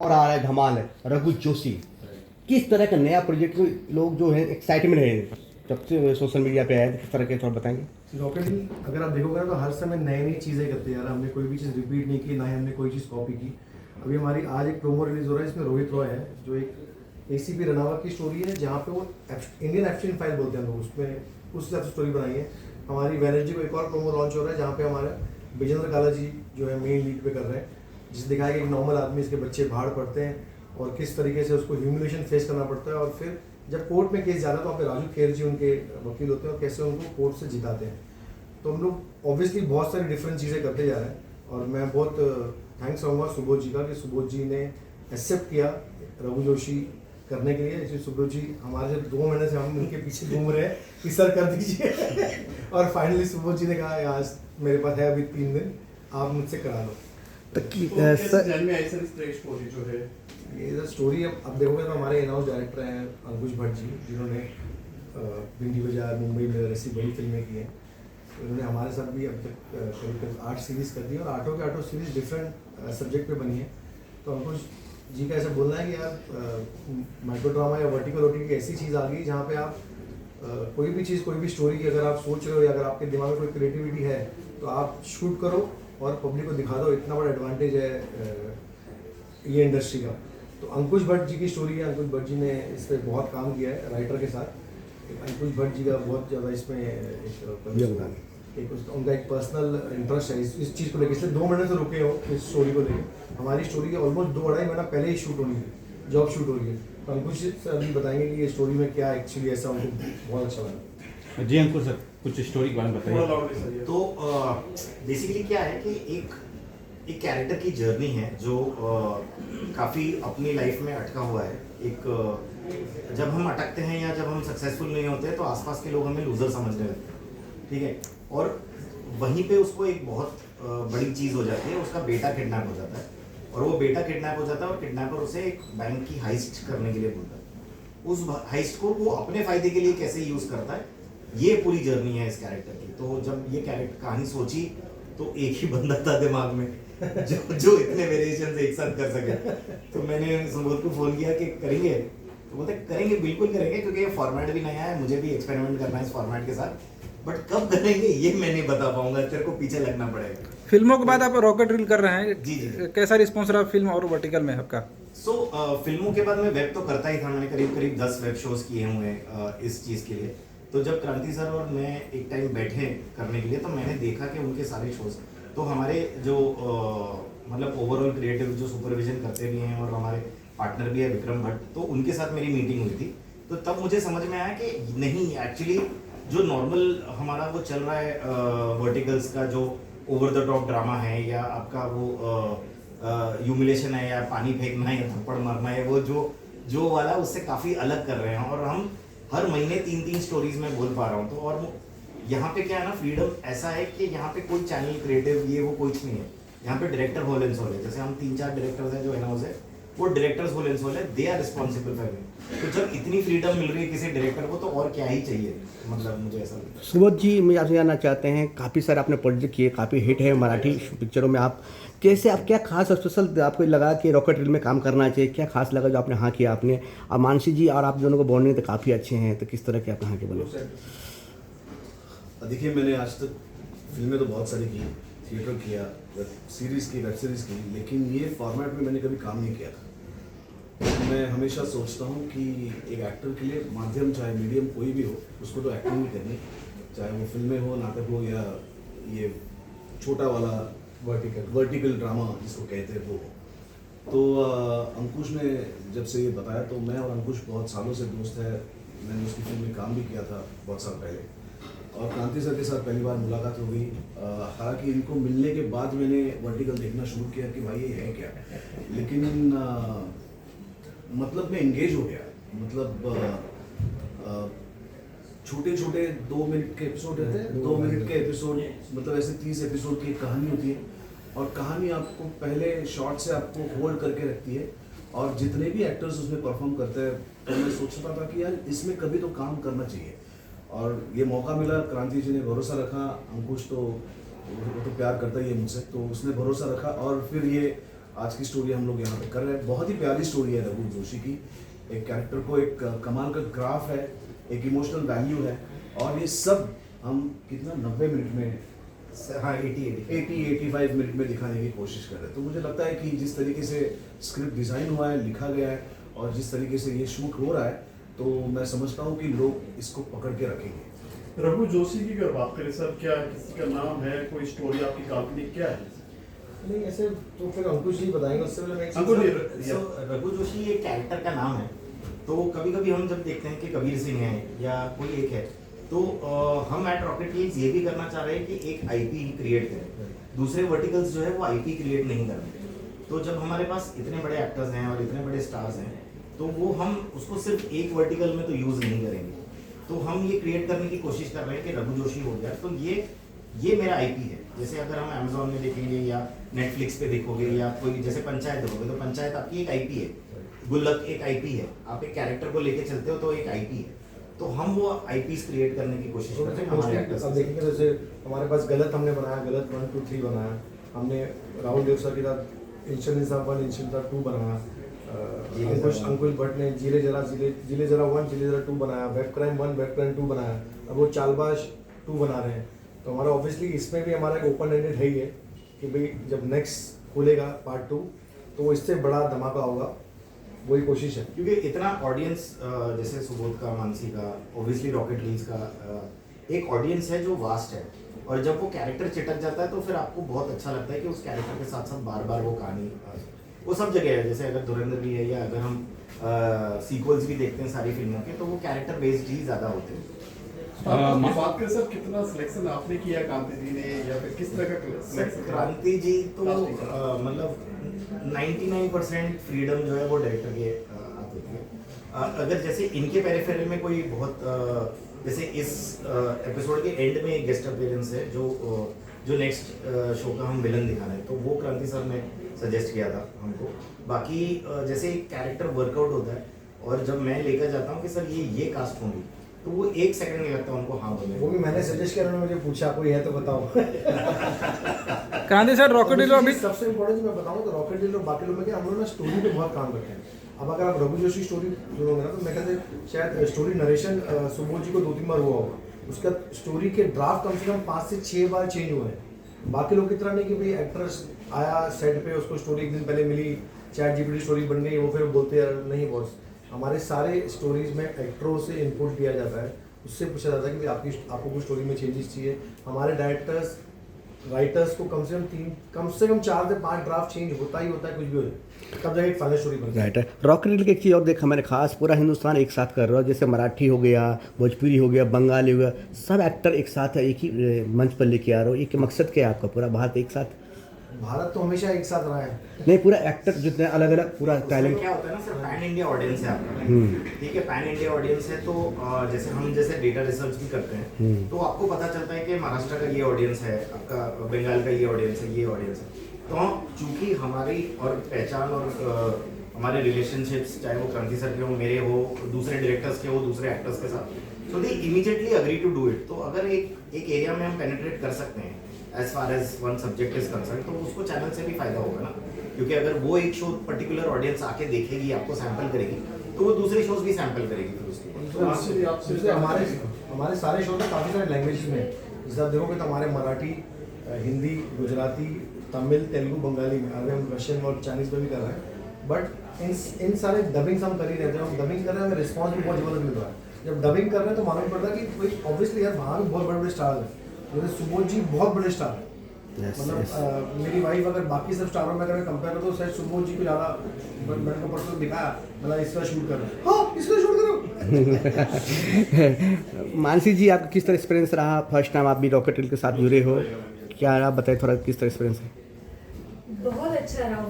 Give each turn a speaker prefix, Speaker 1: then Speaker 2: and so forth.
Speaker 1: और आ रहा है धमाल है रघु जोशी। किस तरह का नया प्रोजेक्ट लोग जो है एक्साइटमेंट है जब से सोशल मीडिया पे आया, किस तरह के थोड़ा बताएंगे।
Speaker 2: रॉकेट ही अगर आप देखोगे ना तो हर समय नई नई चीज़ें करते हैं यार। हमने कोई भी चीज़ रिपीट नहीं की, ना ही हमने कोई चीज़ कॉपी की। अभी हमारी आज एक प्रोमो रिलीज हो रहा है, इसमें रोहित रॉय है जो एक एसीपी रनावत की स्टोरी है, जहाँ पे वो इंडियन एब्स्टिन फाइल बोलते हैं लोग, उसमें उस हिसाब से स्टोरी बनाई है। हमारी वेनसडे को एक और प्रोमो लॉन्च हो रहा है जहाँ पे हमारे विजेंद्र काला जी जो है मेन लीड पे कर रहे हैं, जिसे दिखाया कि एक नॉर्मल आदमी, इसके बच्चे भाड़ पड़ते हैं और किस तरीके से उसको ह्यूमिलेशन फेस करना पड़ता है, और फिर जब कोर्ट में केस जाता है तो वहाँ पे राजू खेर जी उनके वकील होते हैं और कैसे उनको कोर्ट से जिताते हैं। तो हम लोग ऑब्वियसली बहुत सारी डिफरेंट चीज़ें करते जा रहे हैं, और मैं बहुत थैंक्स कहूँगा सुबोध जी का कि सुबोध जी ने एक्सेप्ट किया रघु जोशी करने के लिए। एक्चुअली सुबोध जी हमारे से 2 महीने से हम उनके पीछे घूम रहे हैं कि सर कर दीजिए और फाइनली सुबोध जी ने कहा आज मेरे पास है अभी 3 दिन, आप मुझसे करा लो।
Speaker 1: तो
Speaker 2: जो है ये स्टोरी अब देखोगे तो हमारे इनहाउस डायरेक्टर हैं अंकुश भट्ट जी, जिन्होंने भिंडी बाजार, मुंबई में ऐसी बड़ी फिल्में की हैं। तो उन्होंने हमारे साथ भी अब तक करीब 8 सीरीज़ कर दी और 8 के 8 सीरीज़ डिफरेंट सब्जेक्ट पे बनी है। तो अंकुश जी का ऐसा बोलना है कि यार माइक्रो ड्रामा या वर्टिकल ओटी की ऐसी चीज़ आ गई जहाँ पे आप कोई भी चीज़, कोई भी स्टोरी की अगर आप सोच रहे हो या अगर आपके दिमाग में कोई क्रिएटिविटी है तो आप शूट करो और पब्लिक को दिखा दो। इतना बड़ा एडवांटेज है ये इंडस्ट्री का। तो अंकुश भट्ट जी की स्टोरी है। अंकुश भट्ट जी ने इस पर बहुत काम किया है राइटर के साथ। अंकुश भट्ट जी का बहुत ज़्यादा इसमें उनका एक पर्सनल इंटरेस्ट है इस चीज़ को लेकर, इसलिए 2 महीने से रुके हो इस स्टोरी को लेकर। हमारी स्टोरी के ऑलमोस्ट 2-2.5 महीना पहले ही शूट होनी थी, जॉब शूट हो रही है। तो अंकुश सर अभी बताएंगे कि ये स्टोरी में क्या एक्चुअली ऐसा उनको बहुत अच्छा लगा।
Speaker 3: जी अंकुर सर, कुछ स्टोरी के बारे में बताइए।
Speaker 4: तो बेसिकली क्या है कि एक कैरेक्टर की जर्नी है जो काफ़ी अपनी लाइफ में अटका हुआ है। जब हम अटकते हैं या जब हम सक्सेसफुल नहीं होते तो आसपास के लोग हमें लूजर समझने लगते हैं, ठीक है। और वहीं पे उसको एक बहुत बड़ी चीज़ हो जाती है, उसका बेटा किडनैप हो जाता है और वो बेटा किडनैप हो जाता है और किडनैपर उसे एक बैंक की हाइस्ट करने के लिए बोलता है। उस हाइस्ट को वो अपने फायदे के लिए कैसे यूज़ करता है, ये पूरी जर्नी है इस कैरेक्टर की। तो जब ये कैरेक्टर कहानी सोची तो एक ही बंदा था दिमाग में जो इतने वेरिएशन एक साथ कर सके। तो मैंने सुबोध को फोन किया कि करेंगे, तो बोलते करेंगे, बिल्कुल करेंगे, क्योंकि ये फॉर्मेट भी नया है, मुझे भी एक्सपेरिमेंट करना है इस फॉर्मेट के साथ। बट कब करेंगे ये मैं नहीं बता पाऊंगा, तेरे को पीछे लगना पड़ेगा।
Speaker 5: फिल्मों के बाद आप रॉकेट रील कर रहे हैं,
Speaker 4: जी जी।
Speaker 5: कैसा रिस्पॉन्स रहा फिल्म और वर्टिकल में आपका?
Speaker 4: फिल्मों के बाद मैं वेब तो करता ही था। मैंने करीब 10 वेब शोज किए हुए हैं इस चीज़ के लिए। तो जब क्रांति सर और मैं एक टाइम बैठे करने के लिए, तो मैंने देखा कि उनके सारे शोज, तो हमारे जो मतलब ओवरऑल क्रिएटिव जो सुपरविजन करते भी हैं और हमारे पार्टनर भी है विक्रम भट्ट, तो उनके साथ मेरी मीटिंग हुई थी। तो तब मुझे समझ में आया कि नहीं, एक्चुअली जो नॉर्मल हमारा वो चल रहा है वर्टिकल्स का जो ओवर द टॉप ड्रामा है, या आपका वो ह्यूमिलेशन है, या पानी फेंकना है, या थप्पड़ मारना है, वो जो वाला उससे काफ़ी अलग कर रहे हैं। और हम हर महीने 3-3 स्टोरीज में बोल पा रहा हूँ। तो और यहाँ पे क्या है ना, फ्रीडम ऐसा है कि यहाँ पे कोई चैनल क्रिएटिव ये वो कुछ नहीं है। यहाँ पे डायरेक्टर होल एंड सोल है। जैसे हम 3-4 डायरेक्टर्स हैं जो एनाउंस है, वो डायरेक्टर्स होल एंड सोल है, they are responsible for me. तो जब इतनी फ्रीडम मिल रही है किसी डायरेक्टर को, तो और क्या ही चाहिए, मतलब मुझे ऐसा लगता है।
Speaker 1: सुबोध जी, मैं आपसे जानना चाहते हैं, काफ़ी सारे आपने प्रोजेक्ट किए, काफ़ी हिट है मराठी पिक्चरों में। आप कैसे, आप क्या खास स्पेशल आपको लगा कि रॉकेट रील में काम करना चाहिए? क्या खास लगा जो आपने हाँ किया? आपने और मानसी जी और आप दोनों को बॉन्डिंग तो काफ़ी अच्छे हैं, तो किस तरह के आप हाँ के बोले?
Speaker 6: देखिए, मैंने आज तक फिल्में तो बहुत सारी की, थिएटर किया, वेब सीरीज़ की, लेकिन ये फॉर्मेट में मैंने कभी काम नहीं किया था। मैं हमेशा सोचता हूँ कि एक एक्टर के लिए माध्यम, चाहे मीडियम कोई भी हो, उसको तो एक्टिंग ही करनी, चाहे वो फिल्में हो, नाटक हो, या ये छोटा वाला वर्टिकल ड्रामा जिसको कहते हैं वो। तो अंकुश ने जब से ये बताया, तो मैं और अंकुश बहुत सालों से दोस्त है। मैंने उसकी फिल्म में काम भी किया था बहुत साल पहले, और क्रांति सर के साथ पहली बार मुलाकात हो गई। हालांकि इनको मिलने के बाद मैंने वर्टिकल देखना शुरू किया कि भाई ये है क्या, लेकिन मतलब मैं एंगेज हो गया। मतलब छोटे 2 मिनट के एपिसोड रहते हैं, 2 मिनट के एपिसोड, मतलब ऐसे 30 एपिसोड की कहानी होती है, और कहानी आपको पहले शॉट से आपको होल्ड करके रखती है, और जितने भी एक्टर्स उसमें परफॉर्म करते हैं, तो मैं सोचता था कि यार इसमें कभी तो काम करना चाहिए। और ये मौका मिला, क्रांति जी ने भरोसा रखा, अंकुश तो वो तो प्यार करता ही है मुझसे, तो उसने भरोसा रखा, और फिर ये आज की स्टोरी हम लोग यहाँ पे कर रहे हैं। बहुत ही प्यारी स्टोरी है रघु जोशी की। एक कैरेक्टर को एक कमाल का ग्राफ है, एक इमोशनल वैल्यू है, और ये सब हम कितना 90 मिनट में,
Speaker 4: हाँ
Speaker 6: 80-85 मिनट में दिखाने की कोशिश कर रहे हैं। तो मुझे लगता है कि जिस तरीके से स्क्रिप्ट डिज़ाइन हुआ है, लिखा गया है, और जिस तरीके से ये शूट हो रहा है, तो मैं समझता हूँ कि लोग इसको पकड़ के रखेंगे।
Speaker 7: रघु जोशी की अगर बात करें सर, क्या किसी का नाम है, कोई स्टोरी आपकी काल्पनिक क्या है?
Speaker 2: नहीं ऐसे तो फिर अंकुश जी बताएंगे, उससे पहले मैं एक चीज़-
Speaker 7: अंकुश जी,
Speaker 4: So, रघु जोशी एक कैरेक्टर का नाम है। तो कभी कभी हम जब देखते हैं कि कबीर सिंह है या कोई एक है, तो हम एट रॉकेट लीग्स ये भी करना चाह रहे हैं कि एक आईपी क्रिएट करें। दूसरे वर्टिकल्स जो है वो आईपी क्रिएट नहीं कर रहे। तो जब हमारे पास इतने बड़े एक्टर्स हैं और इतने बड़े स्टार्स हैं, तो वो हम उसको सिर्फ एक वर्टिकल में तो यूज़ नहीं करेंगे। तो हम ये क्रिएट करने की कोशिश कर रहे हैं कि रघु जोशी हो गया, तो ये मेरा आईपी है। जैसे अगर हम अमेजोन में देखेंगे या नेटफ्लिक्स पे देखोगे या कोई जैसे पंचायत देखोगे, तो पंचायत आपकी एक आईपी है, गुल्लक एक आईपी है, आप एक कैरेक्टर को लेके चलते हो तो एक आईपी है। तो हम वो आईपीज क्रिएट करने की कोशिश कर रहे हैं हमारे एक्टर्स।
Speaker 2: अब देखेंगे जैसे हमारे पास गलत हमने बनाया, गलत 1, 2, 3 बनाया, हमने राहुल देव सर के साथ इंशन निजाम 1, इंशन निजाम 2 बनाया, अंकुश भट्ट ने जिले जरा 1, जिले जरा 2 बनाया, वेब क्राइम 1, वेब क्राइम 2 बनाया, अब वो चालबाज 2 बना रहे हैं। तो हमारा ऑब्वियसली इसमें भी हमारा एक ओपन एंडेड है ही है कि भाई जब नेक्स्ट खुलेगा पार्ट 2 तो वो इससे बड़ा धमाका होगा, वही कोशिश है।
Speaker 4: क्योंकि इतना ऑडियंस जैसे सुबोध का, मानसी का, ऑब्वियसली रॉकेट लीग्स का एक ऑडियंस है जो वास्ट है, और जब वो कैरेक्टर चिटक जाता है तो फिर आपको बहुत अच्छा लगता है कि उस कैरेक्टर के साथ साथ बार बार वो कहानी वो सब जगह है। जैसे अगर धुरंधर भी है या अगर हम सीक्वल्स भी देखते हैं सारी फिल्मों के, तो वो कैरेक्टर बेस्ड ही ज़्यादा होते हैं।
Speaker 7: बात करें सर, कितना सिलेक्शन आपने किया क्रांति जी ने, या फिर किस तरह का सिलेक्शन?
Speaker 4: क्रांति जी तो मतलब 99% फ्रीडम जो है वो डायरेक्टर के हाथ होती है। अगर जैसे इनके पेरिफेरल में कोई बहुत जैसे इस एपिसोड के एंड में एक गेस्ट अपीयरेंस है जो नेक्स्ट शो का हम विलन दिखा रहे हैं, तो वो क्रांति सर ने सजेस्ट किया था हमको। बाकी जैसे एक कैरेक्टर वर्कआउट होता है और जब मैं लेकर जाता हूँ कि सर ये कास्ट होंगी, तो वो 1 सेकंड नहीं लगता उनको हाँ बोलने।
Speaker 2: वो भी मैंने सजेस्ट किया, उन्होंने मुझे पूछा कोई है तो बताओ।
Speaker 5: क्रांति सर, रॉकेट हीरो अभी
Speaker 2: सबसे इम्पोर्टेंट मैं बताऊँ तो रॉकेट हीरो बाकी लोग में क्या, हम लोग ना स्टोरी पे बहुत काम करते हैं। अब अगर आप रघु जोशी स्टोरी सुनोगे ना, तो मैं कहते हैं शायद स्टोरी नरेशन सुबोध जी को 2-3 बार हुआ होगा, उसका स्टोरी के ड्राफ्ट कम से कम 5 से 6 बार चेंज हुए हैं। बाकी लोग की तरह नहीं कि भाई एक्ट्रेस आया सेट पे, उसको स्टोरी एक दिन पहले मिली, चैट जीपीटी स्टोरी बन गई, वो फिर बोलते यार नहीं बॉस। हमारे सारे स्टोरीज में एक्टरों से इनपुट दिया जाता है, उससे पूछा जाता है कि भाई आपको कुछ स्टोरी में चेंजेस चाहिए। हमारे डायरेक्टर्स राइटर्स को कम से कम 4 से 5 ड्राफ्ट चेंज होता ही होता है, कुछ भी हो जाए, तब जाके एक फाइनल स्टोरी बनती है।
Speaker 1: राइट है। रॉकेट रील की एक चीज़ और देखा मैंने खास, पूरा हिंदुस्तान एक साथ कर रहा है, जैसे मराठी हो गया, भोजपुरी हो गया, बंगाली हो गया, सब एक्टर एक साथ है, एक ही मंच पर लेके आ रहे हो। एक मकसद क्या है आपका, पूरा भारत एक साथ?
Speaker 2: भारत तो हमेशा एक साथ रहा है।
Speaker 1: नहीं, पूरा एक्टर जितने अलग अलग पूरा
Speaker 4: उसमें
Speaker 1: टैलेंट।
Speaker 4: क्या होता है ना सर, पैन इंडिया ऑडियंस है आपका, ठीक है, पैन इंडिया ऑडियंस है। तो जैसे हम डेटा रिसर्च भी करते हैं, तो आपको पता चलता है कि महाराष्ट्र का ये ऑडियंस है, आपका बंगाल का ये ऑडियंस है, ये ऑडियंस है। तो चूंकि हमारी और पहचान और हमारे रिलेशनशिप्स, चाहे वो क्रांति सर के हो, मेरे हो, दूसरे डायरेक्टर्स के हो, दूसरे एक्टर्स के साथ, so they immediately agree to do it. तो अगर एक एरिया में हम पेनिट्रेट कर सकते हैं as far as one subject is concern, तो उसको चैनल से भी फायदा होगा ना, क्योंकि अगर वो एक शो पर्टिकुलर ऑडियंस आके देखेगी, आपको सैंपल करेगी, तो वो दूसरे शोज भी सैंपल करेगी फिर उसकी।
Speaker 2: इसलिए हमारे सारे शो में काफ़ी सारे लैंग्वेज में, जैसे आप देखोगे तो हमारे मराठी, हिंदी, गुजराती, तमिल, तेलुगु, बंगाली में, अभी हम रशियन और चाइनीज़ में भी कर रहे हैं। बट इन सारे डबिंग्स हम कर ही रहते हैं। हम डबिंग कर रहे हैं, हमें रिस्पॉन्स भी बहुत ज़बरदस्त मिल रहा है। जब डबिंग कर रहे हैं तो मालूम पड़ता है कि भाई ऑब्वियसली यार वहाँ भी बहुत बड़े बड़े स्टार हैं, जैसे सुबोध जी बहुत बड़े स्टार हैं। मतलब मेरी वाइफ अगर बाकी सब स्टारों में अगर कंपेयर करो तो शायद सुबोध जी को ज़्यादा, मैंने को परसों दिखाया, मतलब इसका शूट करो, हाँ इसका शूट करो।
Speaker 1: मानसी जी, आपका किस तरह एक्सपीरियंस रहा? फर्स्ट टाइम आप भी रॉकेट रील के साथ जुड़े हो, क्या आप बताएं थोड़ा किस तरह एक्सपीरियंस है?
Speaker 8: बहुत अच्छा रहा।